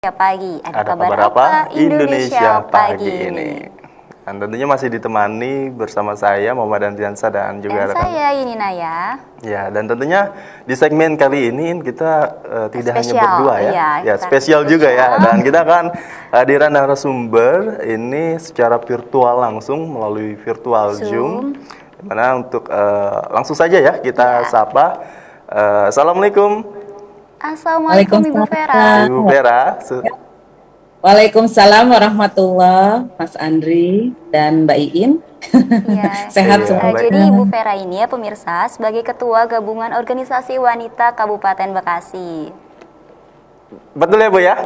Ya pagi, ada Ada kabar kabar apa apa Indonesia Indonesia pagi pagi ini? ini? Dan tentunya masih ditemani bersama saya Muhammad Andriansa dan Dan juga rekan. saya Yuni Naya, Ya, dan tentunya di segmen kali ini kita tidak hanya spesial, berdua ya. iya, Ya, kita spesial juga ya. spesial. Dan kita akan hadiran narasumber ini secara virtual langsung melalui virtual Zoom. Zoom, Dimana untuk langsung saja ya kita iya. sapa. Assalamualaikum Assalamualaikum Ibu Vera. Ibu Waalaikumsalam. Vera. Waalaikumsalam warahmatullah, Mas Andri dan Mbak Iin. Iya, Sehat Iya, baik. jadi semuanya. Ibu Vera ini ya pemirsa sebagai Ketua Gabungan Organisasi Wanita Kabupaten Bekasi. Betul ya Bu ya?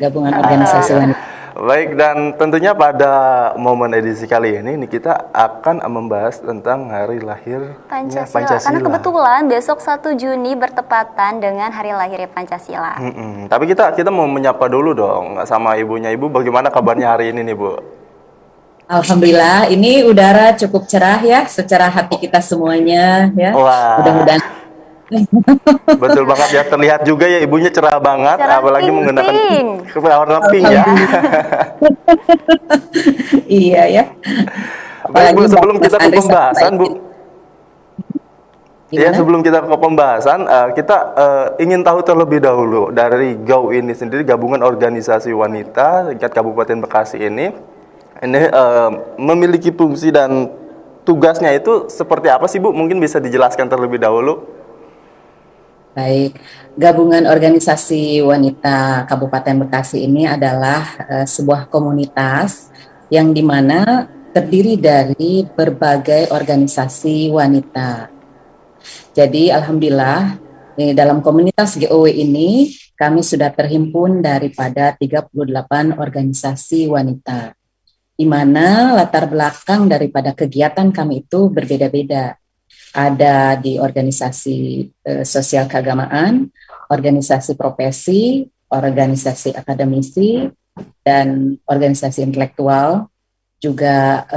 Gabungan Betul. organisasi wanita. Baik, dan tentunya pada momen edisi kali ini kita akan membahas tentang hari lahir Pancasila. Karena kebetulan besok 1 Juni bertepatan dengan hari lahirnya Pancasila. Tapi kita mau menyapa dulu dong sama ibunya. Ibu, bagaimana kabarnya hari ini nih Bu? Alhamdulillah, ini udara cukup cerah ya, secara hati kita semuanya ya. Wah, Mudah-mudahan betul banget ya. Terlihat juga ya ibunya cerah banget, Cerah apalagi menggunakan pink. warna pink ya. iya ya. Baik Bu, sebelum Mas kita ke Andri sama pembahasan Mbak Bu. Iin. Ya, Gimana? sebelum kita ke pembahasan, kita ingin tahu terlebih dahulu dari GAW ini sendiri, Gabungan Organisasi Wanita tingkat Kabupaten Bekasi ini memiliki fungsi dan tugasnya itu seperti apa sih Bu? Mungkin bisa dijelaskan terlebih dahulu. Baik, Gabungan Organisasi Wanita Kabupaten Bekasi ini adalah sebuah komunitas yang dimana terdiri dari berbagai organisasi wanita. Jadi alhamdulillah dalam komunitas GOW ini kami sudah terhimpun daripada 38 organisasi wanita, di mana latar belakang daripada kegiatan kami itu berbeda-beda. Ada di organisasi sosial keagamaan, organisasi profesi, organisasi akademisi, dan organisasi intelektual, juga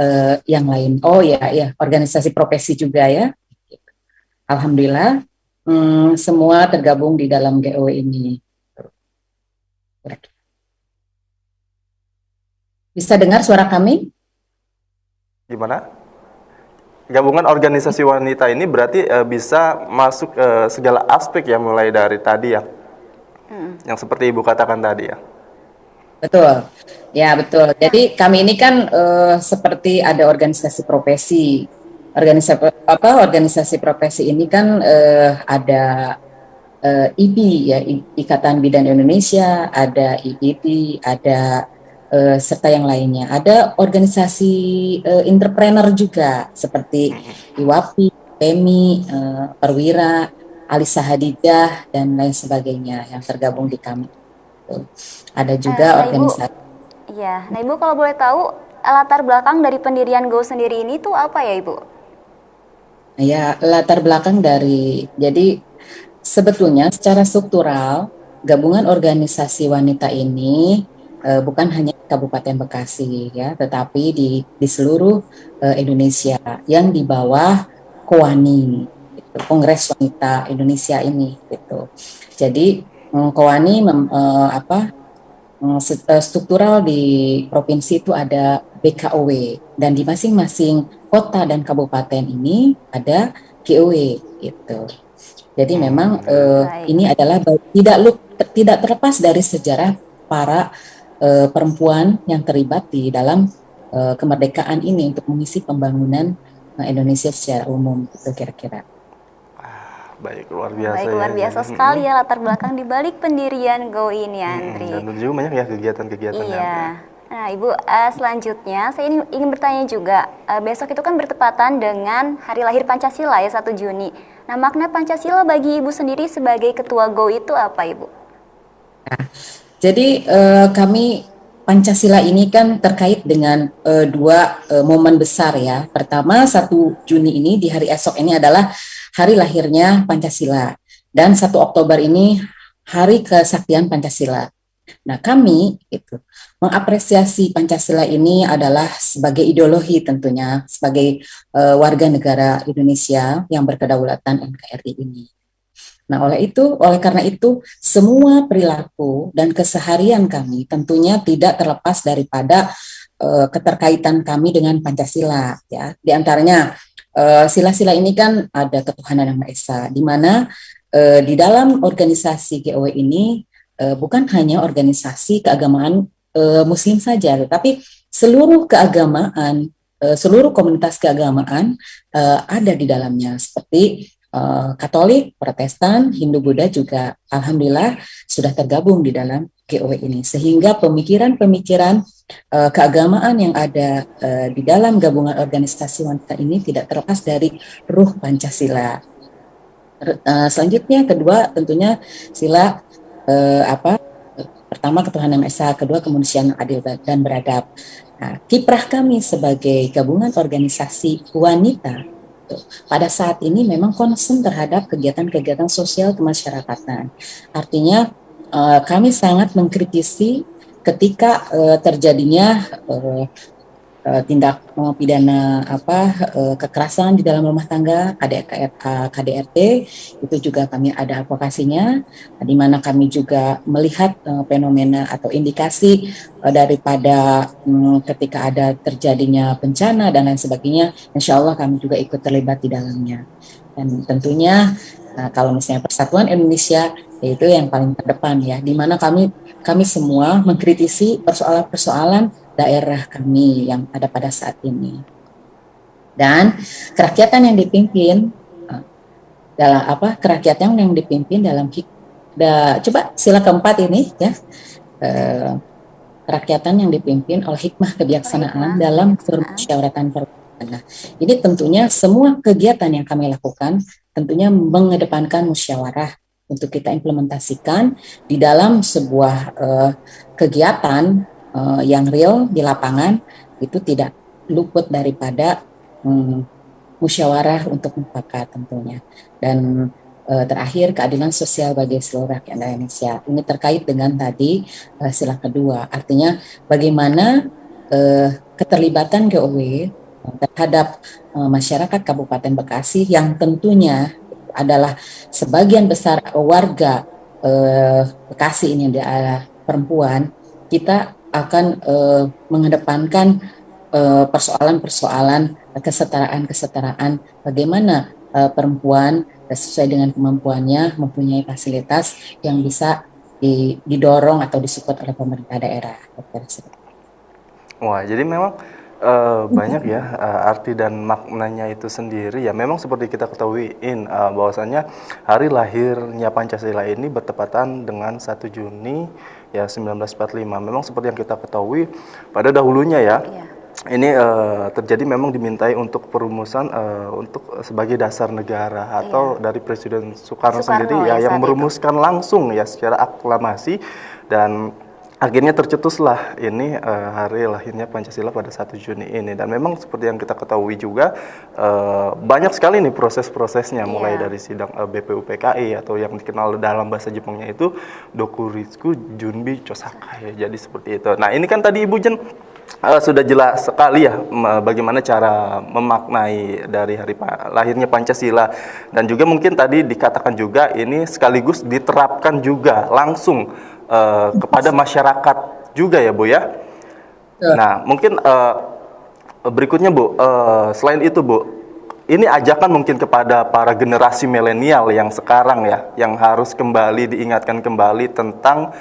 yang lain. Oh ya, organisasi profesi juga ya. Alhamdulillah, semua tergabung di dalam GOW ini. Bisa dengar suara kami? Gimana? Gabungan organisasi wanita ini berarti bisa masuk segala aspek ya, mulai dari tadi ya, yang seperti Ibu katakan tadi ya. Betul, ya betul. Jadi kami ini kan seperti ada organisasi profesi. Organisasi profesi ini kan ada IBI ya, Ikatan Bidan Indonesia, ada IIP, ada serta yang lainnya. Ada organisasi entrepreneur juga seperti IWAPI, PEMI, Perwira, Alisa Hadijah dan lain sebagainya yang tergabung di kami. Ada juga organisasi. Nah Ibu kalau boleh tahu latar belakang dari pendirian GO sendiri ini tuh apa ya Ibu? Ya, latar belakang jadi sebetulnya secara struktural gabungan organisasi wanita ini bukan hanya Kabupaten Bekasi ya, tetapi di seluruh Indonesia yang di bawah KOWANI, gitu, Kongres Wanita Indonesia ini gitu. Jadi KOWANI struktural di provinsi itu ada BKOW dan di masing-masing kota dan kabupaten ini ada GOW gitu. Jadi memang ini adalah tidak terlepas dari sejarah para perempuan yang terlibat di dalam kemerdekaan ini untuk mengisi pembangunan Indonesia secara umum gitu kira-kira. Baik, luar biasa. Baik, luar biasa sekali ya latar belakang di balik pendirian GO ini, Andri. Dan tentu juga banyak ya kegiatan-kegiatannya. Iya. Nah, Ibu, selanjutnya saya ingin bertanya juga, besok itu kan bertepatan dengan hari lahir Pancasila ya, 1 Juni. Nah, makna Pancasila bagi Ibu sendiri sebagai Ketua GO itu apa, Ibu? Nah, jadi kami Pancasila ini kan terkait dengan dua momen besar ya. Pertama 1 Juni ini di hari esok ini adalah hari lahirnya Pancasila. Dan 1 Oktober ini hari kesaktian Pancasila. Nah kami itu mengapresiasi Pancasila ini adalah sebagai ideologi tentunya, sebagai warga negara Indonesia yang berkedaulatan NKRI ini. Nah, oleh karena itu, semua perilaku dan keseharian kami tentunya tidak terlepas daripada keterkaitan kami dengan Pancasila, ya. Di antaranya sila-sila ini kan ada ketuhanan yang Maha Esa, di mana di dalam organisasi GOW ini bukan hanya organisasi keagamaan Muslim saja, tetapi seluruh keagamaan, seluruh komunitas keagamaan ada di dalamnya, seperti Katolik, Protestan, Hindu, Buddha juga alhamdulillah sudah tergabung di dalam GOW ini, sehingga pemikiran-pemikiran keagamaan yang ada di dalam gabungan organisasi wanita ini tidak terlepas dari ruh Pancasila. Selanjutnya kedua tentunya sila pertama ketuhanan Yang Esa, kedua kemanusiaan yang adil dan beradab. Nah, kiprah kami sebagai gabungan organisasi wanita pada saat ini memang concern terhadap kegiatan-kegiatan sosial kemasyarakatan. Artinya kami sangat mengkritisi ketika terjadinya tindak pidana kekerasan di dalam rumah tangga, KDRT, itu juga kami ada advokasinya, di mana kami juga melihat fenomena atau indikasi daripada ketika ada terjadinya bencana dan lain sebagainya, insya Allah kami juga ikut terlibat di dalamnya. Dan tentunya kalau misalnya Persatuan Indonesia, itu yang paling terdepan ya, di mana kami semua mengkritisi persoalan-persoalan daerah kami yang ada pada saat ini. Dan kerakyatan yang dipimpin coba sila keempat ini ya, kerakyatan yang dipimpin oleh hikmah kebijaksanaan dalam permusyawaratan. Nah, ini tentunya semua kegiatan yang kami lakukan tentunya mengedepankan musyawarah untuk kita implementasikan di dalam sebuah kegiatan yang real di lapangan, itu tidak luput daripada musyawarah untuk mufakat tentunya. Dan terakhir, keadilan sosial bagi seluruh rakyat Indonesia. Ini terkait dengan tadi sila kedua, artinya bagaimana keterlibatan GOW terhadap masyarakat Kabupaten Bekasi yang tentunya adalah sebagian besar warga Bekasi ini adalah perempuan. Kita akan mengedepankan persoalan-persoalan kesetaraan bagaimana perempuan sesuai dengan kemampuannya mempunyai fasilitas yang bisa didorong atau disupport oleh pemerintah daerah. Wah, jadi memang banyak ya arti dan maknanya itu sendiri ya. Memang seperti kita ketahuiin bahwasannya hari lahirnya Pancasila ini bertepatan dengan 1 Juni ya 1945. Memang seperti yang kita ketahui pada dahulunya ya. Ini terjadi memang dimintai untuk perumusan untuk sebagai dasar negara atau dari Presiden Soekarno sendiri ya yang merumuskan langsung ya secara aklamasi, dan akhirnya tercetuslah ini hari lahirnya Pancasila pada 1 Juni ini. Dan memang seperti yang kita ketahui juga banyak sekali nih proses-prosesnya, mulai dari sidang BPUPKI atau yang dikenal dalam bahasa Jepangnya itu Dokuritsu Junbi Chosaka ya. Jadi seperti itu. Nah, ini kan tadi Ibu Jen sudah jelas sekali ya bagaimana cara memaknai dari hari lahirnya Pancasila, dan juga mungkin tadi dikatakan juga ini sekaligus diterapkan juga langsung kepada masyarakat juga ya Bu ya. Nah, mungkin berikutnya Bu, selain itu Bu, ini ajakan mungkin kepada para generasi milenial yang sekarang ya, yang harus kembali diingatkan kembali tentang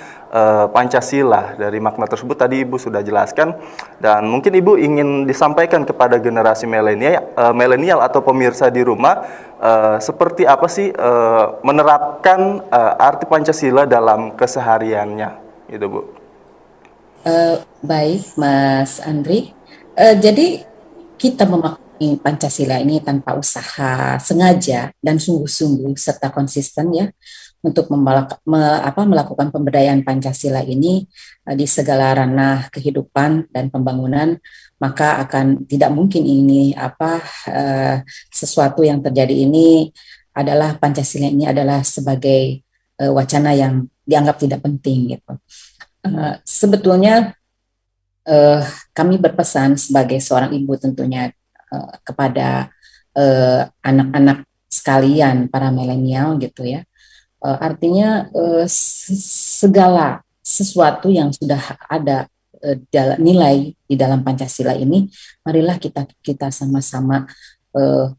Pancasila. Dari makna tersebut tadi Ibu sudah jelaskan, dan mungkin Ibu ingin disampaikan kepada generasi milenial atau pemirsa di rumah seperti apa sih menerapkan arti Pancasila dalam kesehariannya, gitu Bu. Baik, Mas Andri. Jadi kita memaknai Pancasila ini tanpa usaha, sengaja dan sungguh-sungguh serta konsisten ya, untuk melakukan pemberdayaan Pancasila ini di segala ranah kehidupan dan pembangunan, maka akan tidak mungkin ini sesuatu yang terjadi ini adalah Pancasila ini adalah sebagai wacana yang dianggap tidak penting gitu. Sebetulnya kami berpesan sebagai seorang ibu tentunya kepada anak-anak sekalian, para milenial gitu ya, Artinya segala sesuatu yang sudah ada dalam nilai di dalam Pancasila ini, marilah kita sama-sama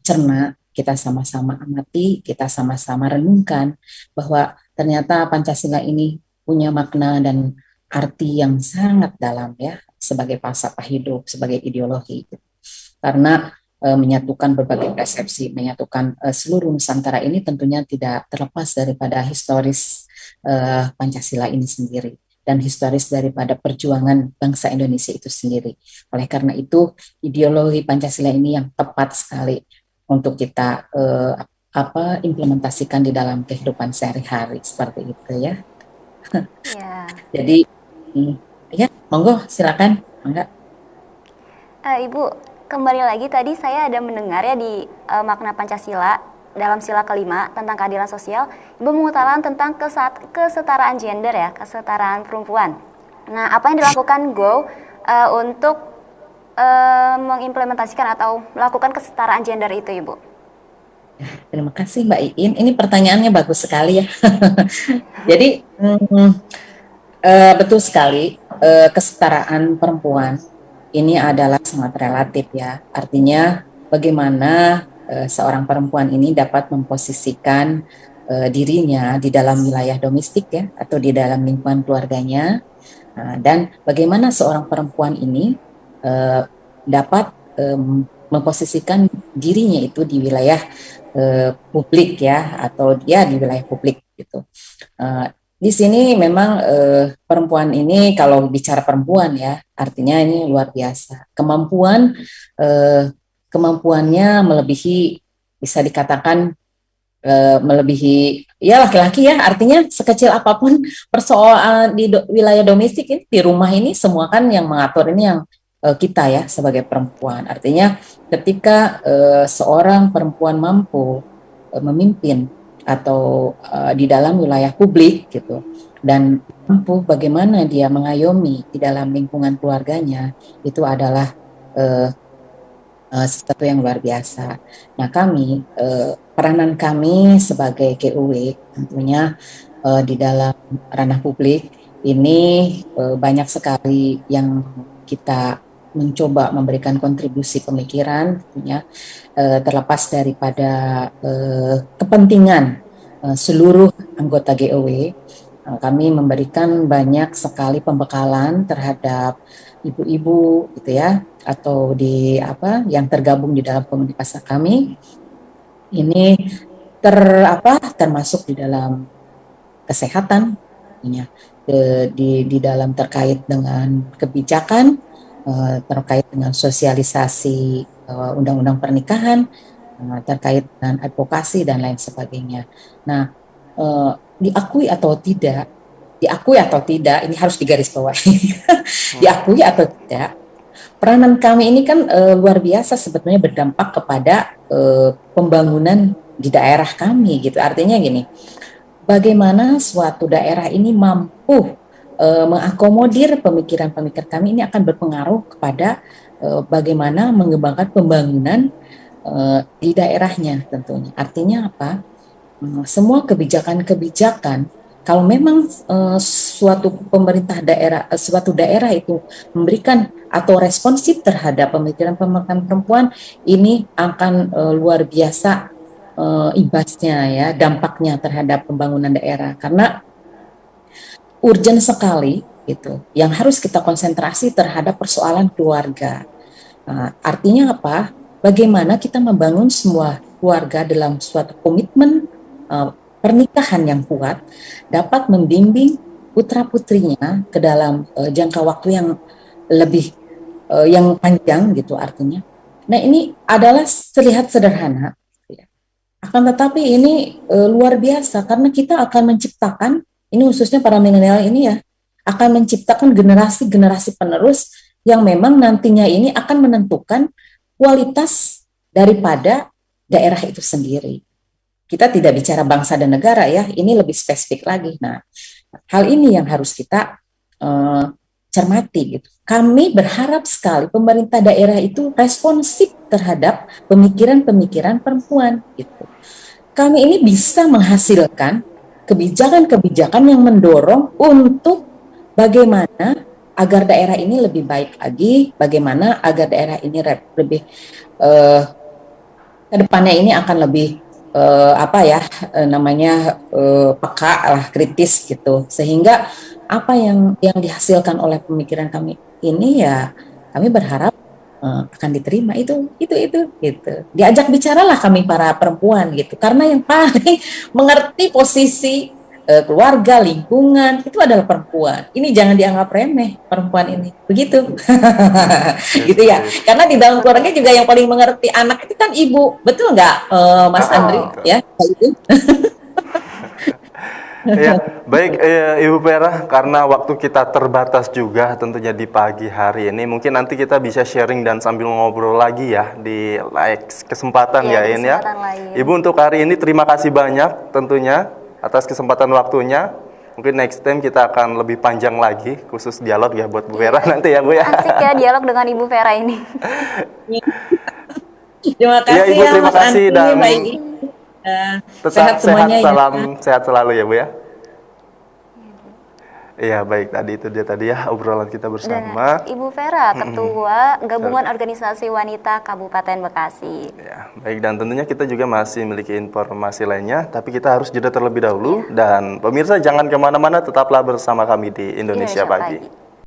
cerna, kita sama-sama amati, kita sama-sama renungkan bahwa ternyata Pancasila ini punya makna dan arti yang sangat dalam ya, sebagai falsafah hidup, sebagai ideologi. Karena menyatukan berbagai persepsi, menyatukan seluruh Nusantara ini tentunya tidak terlepas daripada historis Pancasila ini sendiri dan historis daripada perjuangan bangsa Indonesia itu sendiri. Oleh karena itu, ideologi Pancasila ini yang tepat sekali untuk kita implementasikan di dalam kehidupan sehari-hari seperti itu ya. Ya. Jadi ya, monggo silakan, enggak. Ibu, kembali lagi tadi saya ada mendengar ya di makna Pancasila dalam sila kelima tentang keadilan sosial, Ibu mengutarakan tentang kesetaraan gender ya, kesetaraan perempuan. Nah, apa yang dilakukan GO untuk mengimplementasikan atau melakukan kesetaraan gender itu, Ibu? Terima kasih Mbak Iin. Ini pertanyaannya bagus sekali ya. Jadi betul sekali, kesetaraan perempuan ini adalah sangat relatif ya. Artinya bagaimana seorang perempuan ini dapat memposisikan dirinya di dalam wilayah domestik ya, atau di dalam lingkungan keluarganya, dan bagaimana seorang perempuan ini dapat memposisikan dirinya itu di wilayah publik ya, atau dia di wilayah publik gitu. Di sini memang perempuan ini, kalau bicara perempuan ya, artinya ini luar biasa. Kemampuannya melebihi, bisa dikatakan melebihi ya laki-laki ya. Artinya sekecil apapun persoalan di wilayah domestik ini, di rumah ini, semua kan yang mengatur ini yang kita ya sebagai perempuan. Artinya ketika seorang perempuan mampu memimpin atau di dalam wilayah publik gitu, dan mampu bagaimana dia mengayomi di dalam lingkungan keluarganya, itu adalah sesuatu yang luar biasa. Nah, peranan kami sebagai GUW tentunya di dalam ranah publik ini banyak sekali yang kita mencoba memberikan kontribusi pemikiran, tentunya terlepas daripada kepentingan seluruh anggota GOW. Kami memberikan banyak sekali pembekalan terhadap ibu-ibu gitu ya, atau yang tergabung di dalam komunitas kami. Ini termasuk di dalam kesehatan, di dalam terkait dengan kebijakan, terkait dengan sosialisasi undang-undang pernikahan, terkait dengan advokasi dan lain sebagainya. Nah, diakui atau tidak, ini harus digarisbawahi. Diakui atau tidak, peranan kami ini kan luar biasa sebetulnya, berdampak kepada pembangunan di daerah kami gitu. Artinya gini, bagaimana suatu daerah ini mampu mengakomodir pemikiran-pemikiran kami, ini akan berpengaruh kepada bagaimana mengembangkan pembangunan di daerahnya tentunya. Artinya apa? Semua kebijakan-kebijakan, kalau memang suatu daerah itu memberikan atau responsif terhadap pemikiran-pemikiran perempuan, ini akan luar biasa imbasnya ya, dampaknya terhadap pembangunan daerah, karena urgent sekali itu yang harus kita konsentrasi terhadap persoalan keluarga. Artinya apa? Bagaimana kita membangun semua keluarga dalam suatu komitmen pernikahan yang kuat, dapat membimbing putra-putrinya ke dalam jangka waktu yang lebih yang panjang gitu artinya. Nah, ini adalah terlihat sederhana, akan tetapi ini luar biasa, karena kita akan menciptakan, ini khususnya para milenial ini ya, akan menciptakan generasi-generasi penerus yang memang nantinya ini akan menentukan kualitas daripada daerah itu sendiri. Kita tidak bicara bangsa dan negara ya, ini lebih spesifik lagi. Nah, hal ini yang harus kita cermati gitu. Kami berharap sekali pemerintah daerah itu responsif terhadap pemikiran-pemikiran perempuan gitu. Kami ini bisa menghasilkan kebijakan-kebijakan yang mendorong untuk bagaimana agar daerah ini lebih baik lagi, bagaimana agar daerah ini lebih kedepannya ini akan lebih peka lah, kritis gitu, sehingga apa yang dihasilkan oleh pemikiran kami ini ya kami berharap akan diterima itu gitu. Diajak bicaralah kami para perempuan gitu, karena yang paling mengerti posisi keluarga, lingkungan itu adalah perempuan. Ini jangan dianggap remeh perempuan ini, begitu. Gitu ya. Karena di dalam keluarga juga yang paling mengerti anak itu kan ibu, betul nggak, Mas Andri? Ya, itu. Ya, baik Ibu Vera, karena waktu kita terbatas juga tentunya di pagi hari ini, mungkin nanti kita bisa sharing dan sambil ngobrol lagi ya di kesempatan ya ini ya. Ibu untuk hari ini terima kasih banyak tentunya atas kesempatan waktunya. Mungkin next time kita akan lebih panjang lagi khusus dialog ya buat Bu Vera nanti ya Bu ya. Asik ya dialog dengan Ibu Vera ini. Terima kasih ya Ibu, terima kasih dan tetap sehat, salam sehat selalu ya Bu ya. Iya baik, tadi itu dia tadi ya obrolan kita bersama. Dan Ibu Vera, Ketua Gabungan Organisasi Wanita Kabupaten Bekasi. Ya, baik, dan tentunya kita juga masih memiliki informasi lainnya, tapi kita harus jeda terlebih dahulu. Dan pemirsa jangan kemana-mana, tetaplah bersama kami di Indonesia Pagi.